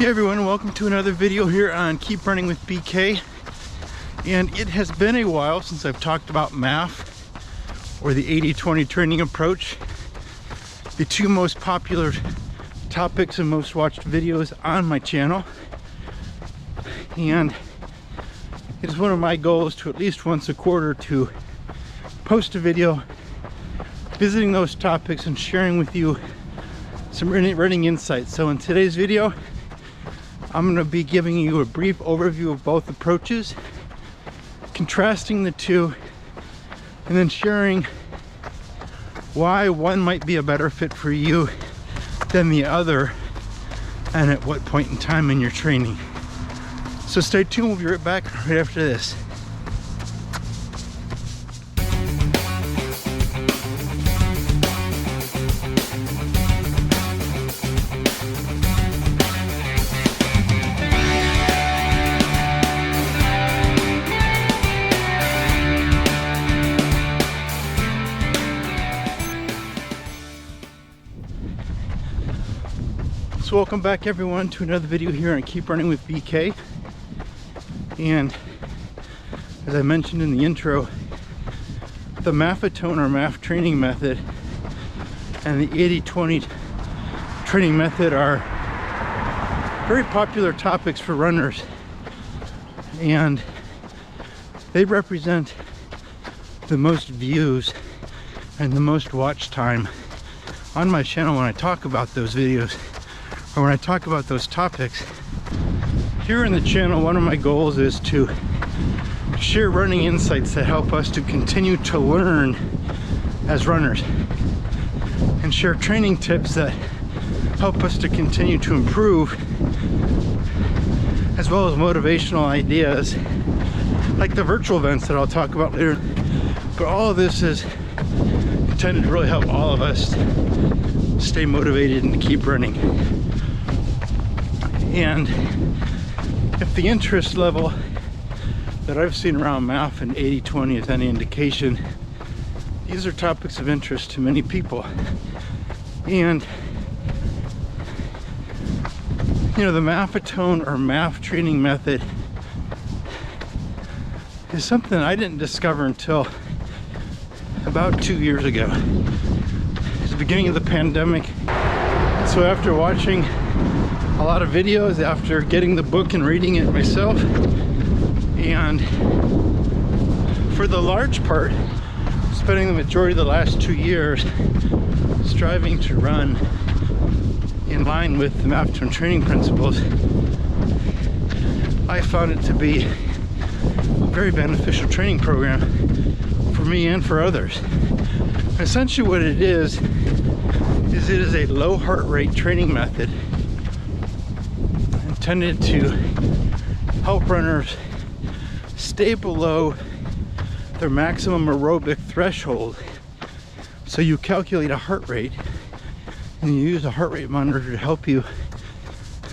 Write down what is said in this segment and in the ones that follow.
Hey everyone, welcome to another video here on Keep Running with BK. And it has been a while since I've talked about MAF, or the 80-20 training approach, the two most popular topics and most watched videos on my channel. And it is one of my goals to at least once a quarter to post a video visiting those topics and sharing with you some running insights. So in today's video, I'm going to be giving you a brief overview of both approaches, contrasting the two, and then sharing why one might be a better fit for you than the other, and at what point in time in your training. So stay tuned, we'll be right back right after this. So welcome back everyone to another video here on Keep Running with BK. And as I mentioned in the intro, the Mafitone or MAF training method and the 80-20 training method are very popular topics for runners, and they represent the most views and the most watch time on my channel when I talk about those videos, or when I talk about those topics. Here in the channel, one of my goals is to share running insights that help us to continue to learn as runners, and share training tips that help us to continue to improve, as well as motivational ideas like the virtual events that I'll talk about later. But all of this is intended to really help all of us stay motivated and to keep running. And if the interest level that I've seen around MAF and 80-20 is any indication, these are topics of interest to many people. And you know, the Mafitone or MAF training method is something I didn't discover until about 2 years ago. It's the beginning of the pandemic. So after watching a lot of videos, after getting the book and reading it myself, and for the large part spending the majority of the last 2 years striving to run in line with the Mafitone training principles, I found it to be a very beneficial training program for me and for others. Essentially what it is it is a low heart rate training method intended to help runners stay below their maximum aerobic threshold. So you calculate a heart rate and you use a heart rate monitor to help you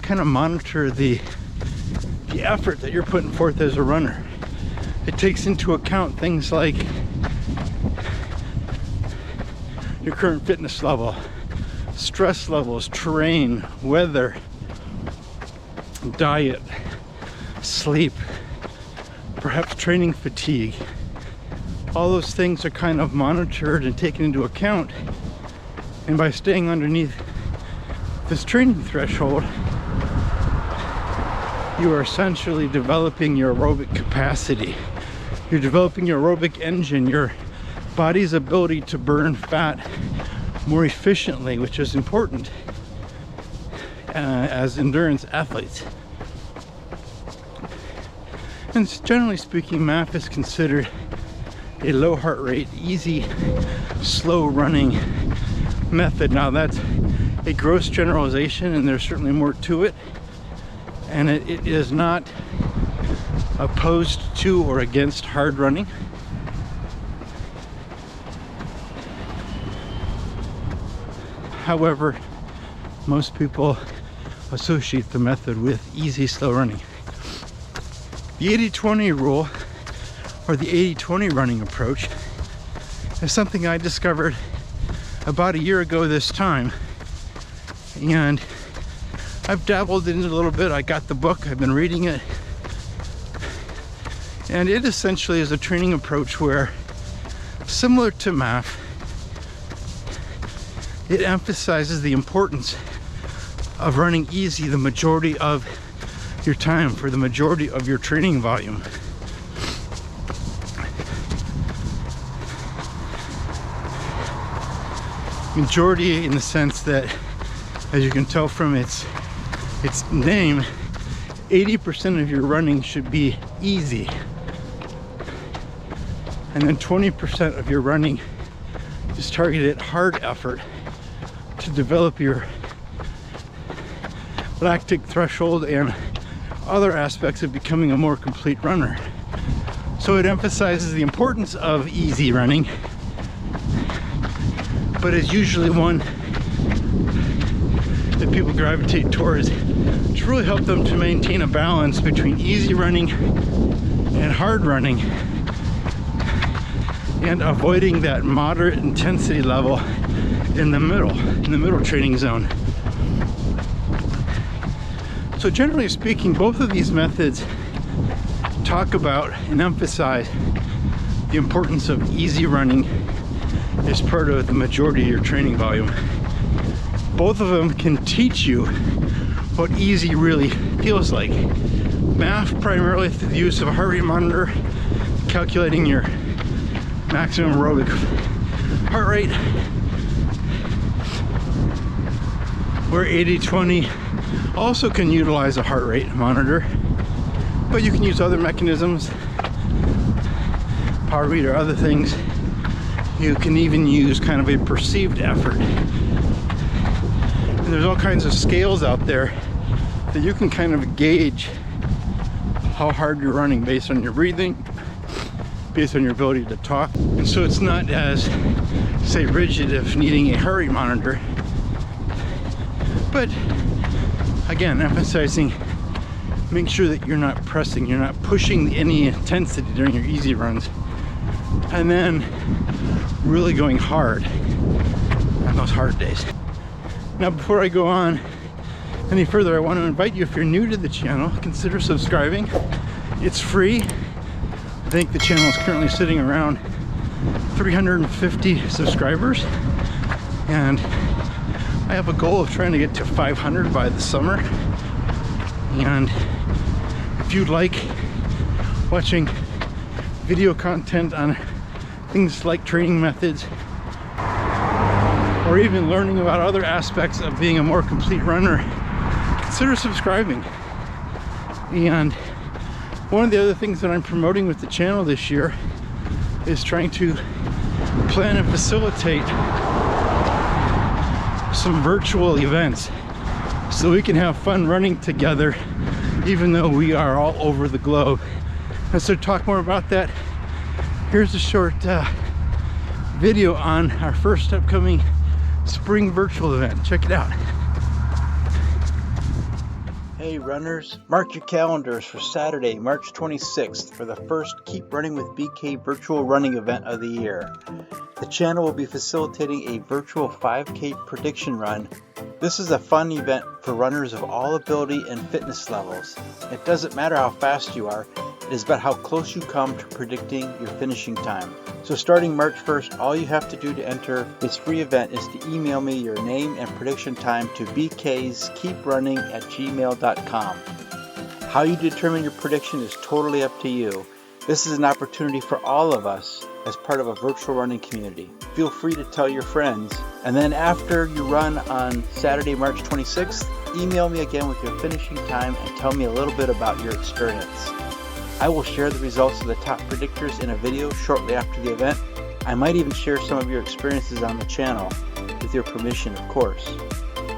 kind of monitor the effort that you're putting forth as a runner. It takes into account things like your current fitness level, stress levels, terrain, weather, diet, sleep, perhaps training fatigue. All those things are kind of monitored and taken into account, and by staying underneath this training threshold, you are essentially developing your aerobic capacity. You're developing your aerobic engine, your body's ability to burn fat more efficiently, which is important as endurance athletes. And generally speaking, MAF is considered a low heart rate, easy, slow running method. Now that's a gross generalization, and there's certainly more to it, and it is not opposed to or against hard running. However, most people associate the method with easy, slow running. The 80-20 rule, or the 80-20 running approach, is something I discovered about a year ago this time, and I've dabbled in it a little bit. I got the book, I've been reading it. And it essentially is a training approach where, similar to MAF, it emphasizes the importance of running easy the majority of your time for the majority of your training volume. Majority in the sense that, as you can tell from its name, 80% of your running should be easy. And then 20% of your running is targeted at hard effort to develop your lactic threshold and other aspects of becoming a more complete runner. So it emphasizes the importance of easy running, but is usually one that people gravitate towards to really help them to maintain a balance between easy running and hard running, and avoiding that moderate intensity level in the middle training zone. So generally speaking, both of these methods talk about and emphasize the importance of easy running as part of the majority of your training volume. Both of them can teach you what easy really feels like. MAF primarily through the use of a heart rate monitor, calculating your maximum aerobic heart rate, where 80/20 also can utilize a heart rate monitor, but you can use other mechanisms, power meter, other things. You can even use kind of a perceived effort. And there's all kinds of scales out there that you can kind of gauge how hard you're running based on your breathing, based on your ability to talk. And so it's not as, say, rigid if needing a heart rate monitor, but again, emphasizing, make sure that you're not pressing, you're not pushing any intensity during your easy runs, and then really going hard on those hard days. Now, before I go on any further, I want to invite you, if you're new to the channel, consider subscribing. It's free. I think the channel is currently sitting around 350 subscribers, and I have a goal of trying to get to 500 by the summer. And if you'd like watching video content on things like training methods, or even learning about other aspects of being a more complete runner, consider subscribing. And one of the other things that I'm promoting with the channel this year is trying to plan and facilitate some virtual events so we can have fun running together, even though we are all over the globe. And so to talk more about that, here's a short video on our first upcoming spring virtual event. Check it out. Hey runners, mark your calendars for Saturday, March 26th for the first Keep Running with BK virtual running event of the year. The channel will be facilitating a virtual 5K prediction run. This is a fun event for runners of all ability and fitness levels. It doesn't matter how fast you are, it is about how close you come to predicting your finishing time. So starting March 1st, all you have to do to enter this free event is to email me your name and prediction time to bkskeeprunning@gmail.com. How you determine your prediction is totally up to you. This is an opportunity for all of us as part of a virtual running community. Feel free to tell your friends. And then after you run on Saturday, March 26th, email me again with your finishing time and tell me a little bit about your experience. I will share the results of the top predictors in a video shortly after the event. I might even share some of your experiences on the channel, with your permission, of course.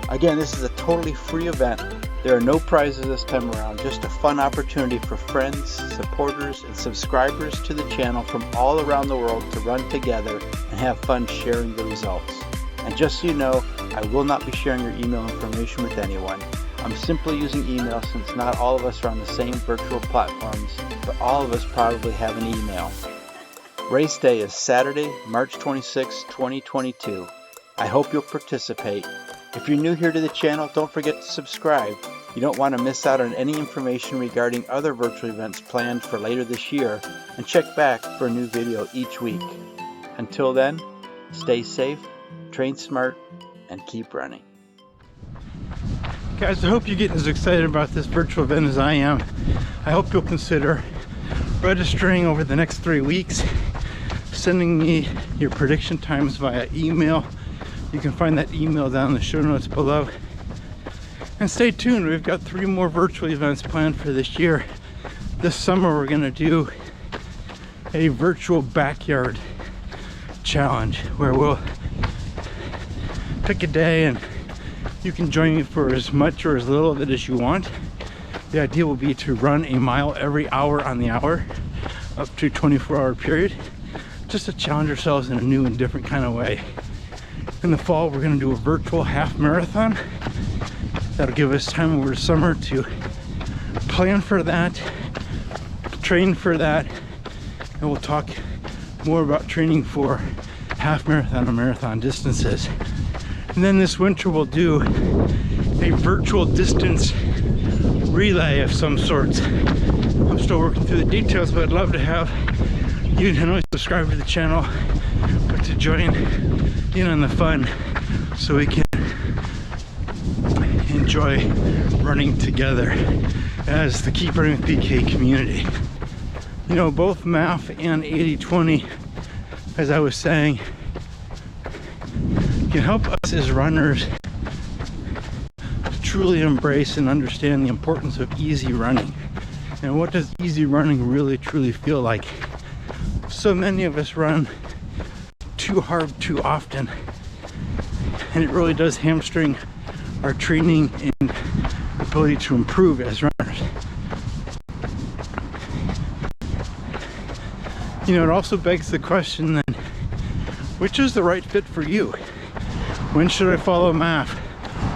Again, this is a totally free event. There are no prizes this time around, just a fun opportunity for friends, supporters, and subscribers to the channel from all around the world to run together and have fun sharing the results. And just so you know, I will not be sharing your email information with anyone. I'm simply using email since not all of us are on the same virtual platforms, but all of us probably have an email. Race day is Saturday, March 26, 2022. I hope you'll participate. If you're new here to the channel, don't forget to subscribe. You don't want to miss out on any information regarding other virtual events planned for later this year, and check back for a new video each week. Until then, stay safe, train smart, and keep running. Guys, I hope you're getting as excited about this virtual event as I am. I hope you'll consider registering over the next 3 weeks, sending me your prediction times via email. You can find that email down in the show notes below. And stay tuned, we've got 3 more virtual events planned for this year. This summer we're gonna do a virtual backyard challenge where we'll pick a day and you can join me for as much or as little of it as you want. The idea will be to run a mile every hour on the hour, up to a 24-hour period, just to challenge ourselves in a new and different kind of way. In the fall, we're gonna do a virtual half marathon. That'll give us time over the summer to plan for that, train for that, and we'll talk more about training for half marathon and marathon distances. And then this winter we'll do a virtual distance relay of some sorts. I'm still working through the details, but I'd love to have you not only subscribe to the channel, but to join in on the fun so we can enjoy running together as the Keep Running with BK community. You know, both MAF and 80/20, as I was saying, can help us as runners to truly embrace and understand the importance of easy running. And what does easy running really truly feel like? So many of us run too hard too often, and it really does hamstring our training and ability to improve as runners. You know, it also begs the question then, which is the right fit for you? When should I follow MAF?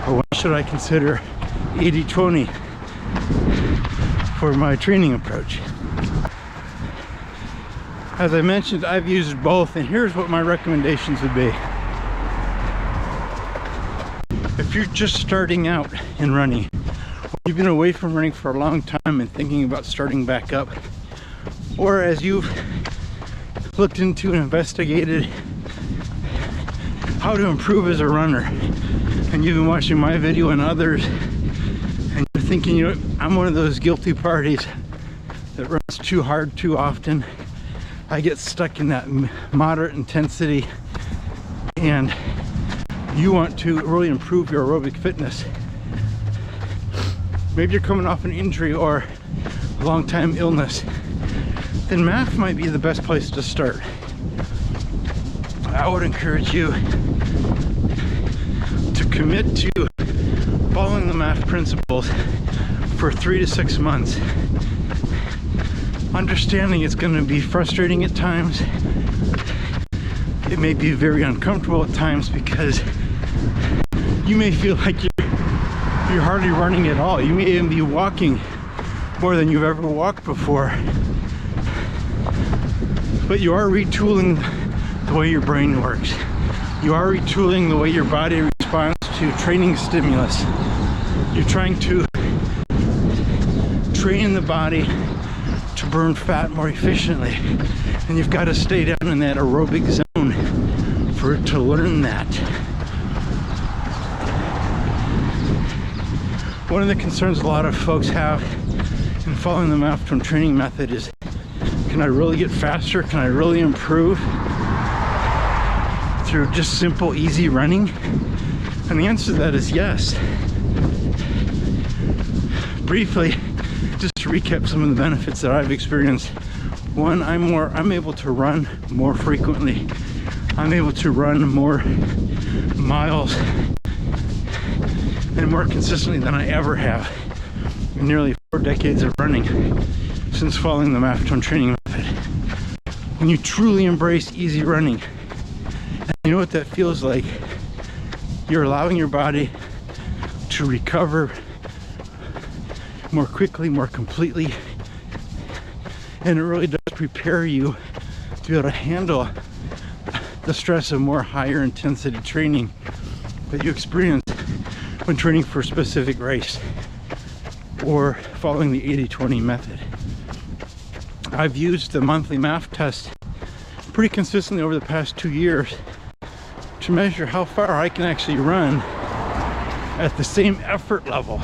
Or when should I consider 80/20 for my training approach? As I mentioned, I've used both, and here's what my recommendations would be. If you're just starting out in running, you've been away from running for a long time and thinking about starting back up, or as you've looked into and investigated how to improve as a runner, and you've been watching my video and others, and you're thinking, you know, I'm one of those guilty parties that runs too hard too often. I get stuck in that moderate intensity, and you want to really improve your aerobic fitness. Maybe you're coming off an injury or a long time illness, then MAF might be the best place to start. I would encourage you to commit to following the MAF principles for 3 to 6 months. Understanding it's going to be frustrating at times. It may be very uncomfortable at times because you may feel like you're hardly running at all. You may even be walking more than you've ever walked before. But you are retooling the way your brain works. You are retooling the way your body responds to training stimulus. You're trying to train the body to burn fat more efficiently, and you've got to stay down in that aerobic zone for it to learn that. One of the concerns a lot of folks have in following the MAF training method is, can I really get faster? Can I really improve through just simple, easy running? And the answer to that is yes. Briefly, just to recap some of the benefits that I've experienced. One, I'm able to run more frequently. I'm able to run more miles and more consistently than I ever have in nearly 4 decades of running since following the MAF training method. When you truly embrace easy running, and you know what that feels like, you're allowing your body to recover more quickly, more completely, and it really does prepare you to be able to handle the stress of more higher intensity training that you experience when training for a specific race or following the 80-20 method. I've used the monthly MAF test pretty consistently over the past 2 years to measure how far I can actually run at the same effort level.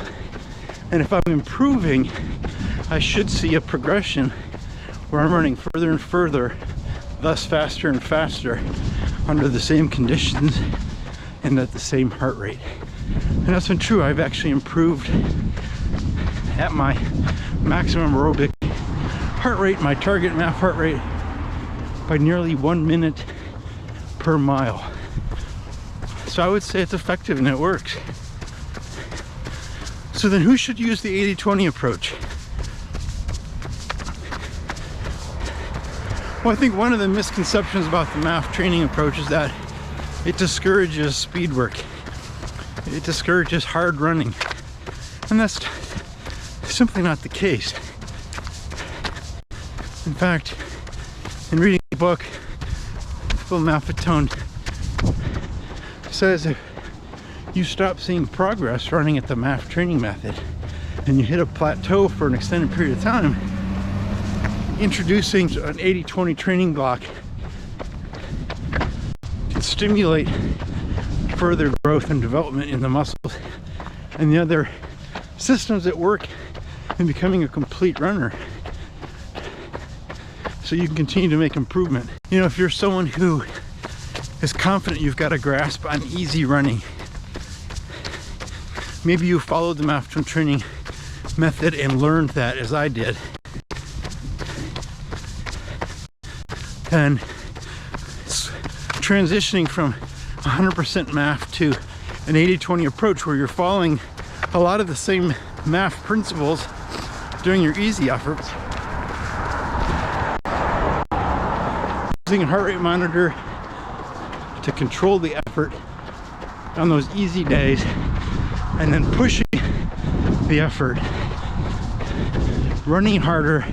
And if I'm improving, I should see a progression where I'm running further and further, thus faster and faster under the same conditions and at the same heart rate. And that's been true. I've actually improved at my maximum aerobic heart rate, my target MAF heart rate, by nearly 1 minute per mile. So I would say it's effective and it works. So then who should use the 80-20 approach? Well, I think one of the misconceptions about the MAF training approach is that it discourages speed work. It discourages hard running. And that's simply not the case. In fact, in reading the book, Both MAF says if you stop seeing progress running at the MAF training method and you hit a plateau for an extended period of time, introducing an 80-20 training block can stimulate further growth and development in the muscles and the other systems at work in becoming a complete runner, so you can continue to make improvement. You know, if you're someone who is confident you've got a grasp on easy running, maybe you followed the MAF training method and learned that as I did, and transitioning from 100% MAF to an 80-20 approach where you're following a lot of the same MAF principles during your easy efforts, using a heart rate monitor to control the effort on those easy days, and then pushing the effort, running harder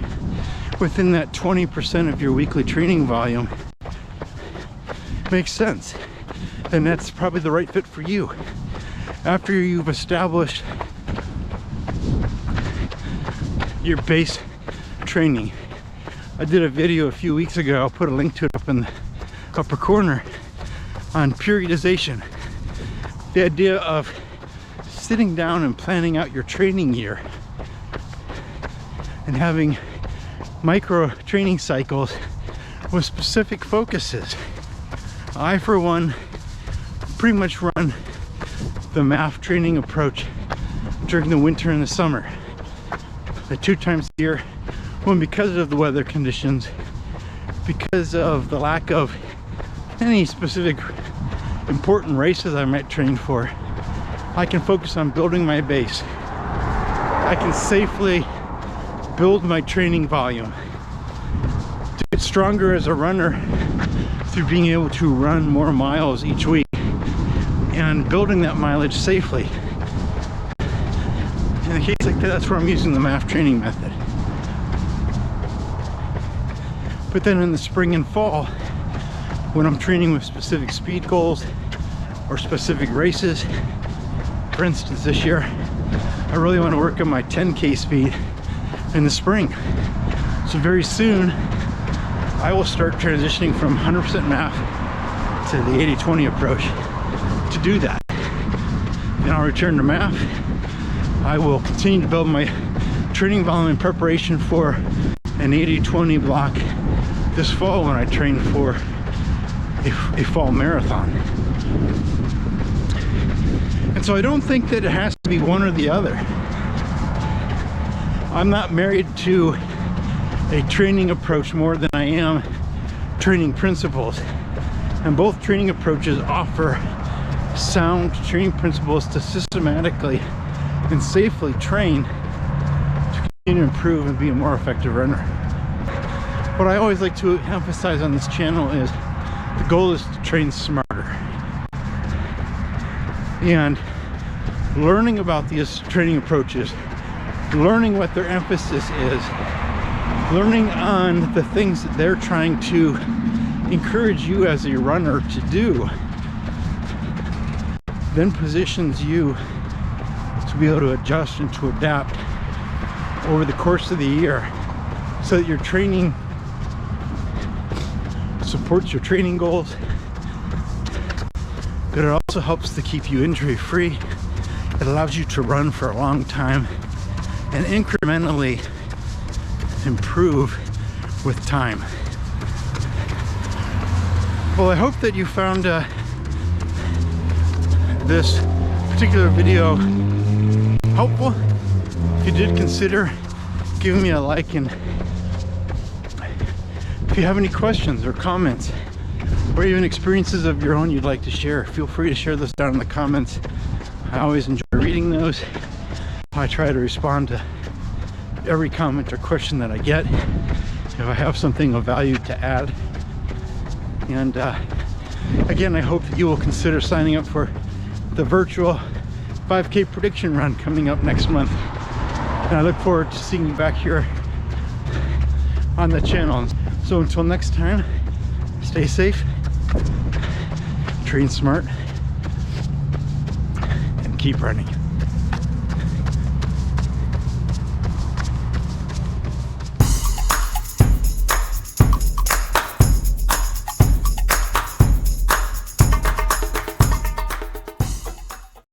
within that 20% of your weekly training volume makes sense. And that's probably the right fit for you. After you've established your base training. I did a video a few weeks ago, I'll put a link to it up in the upper corner, on periodization. The idea of sitting down and planning out your training year and having micro training cycles with specific focuses. I, for one, pretty much run the MAF training approach during the winter and the summer. The 2 times a year, when because of the weather conditions, because of the lack of any specific important races I might train for, I can focus on building my base. I can safely build my training volume to get stronger as a runner through being able to run more miles each week and building that mileage safely. In a case like that, that's where I'm using the MAF training method. But then in the spring and fall, when I'm training with specific speed goals or specific races, for instance, this year, I really want to work on my 10K speed in the spring. So very soon, I will start transitioning from 100% MAF to the 80-20 approach to do that. Then I'll return to MAF. I will continue to build my training volume in preparation for an 80-20 block this fall when I train for a fall marathon. And so I don't think that it has to be one or the other. I'm not married to a training approach more than I am training principles. And both training approaches offer sound training principles to systematically and safely train to continue to improve and be a more effective runner. What I always like to emphasize on this channel is the goal is to train smarter. And learning about these training approaches, learning what their emphasis is, learning on the things that they're trying to encourage you as a runner to do, then positions you to be able to adjust and to adapt over the course of the year so that your training supports your training goals, but it also helps to keep you injury free. It allows you to run for a long time and incrementally improve with time. Well, I hope that you found this particular video helpful. If you did, consider giving me a like, and if you have any questions or comments or even experiences of your own you'd like to share, feel free to share those down in the comments. I always enjoy reading those. I try to respond to every comment or question that I get if I have something of value to add. And again, I hope that you will consider signing up for the virtual 5K prediction run coming up next month. And I look forward to seeing you back here on the channel. So until next time, stay safe, train smart, and keep running.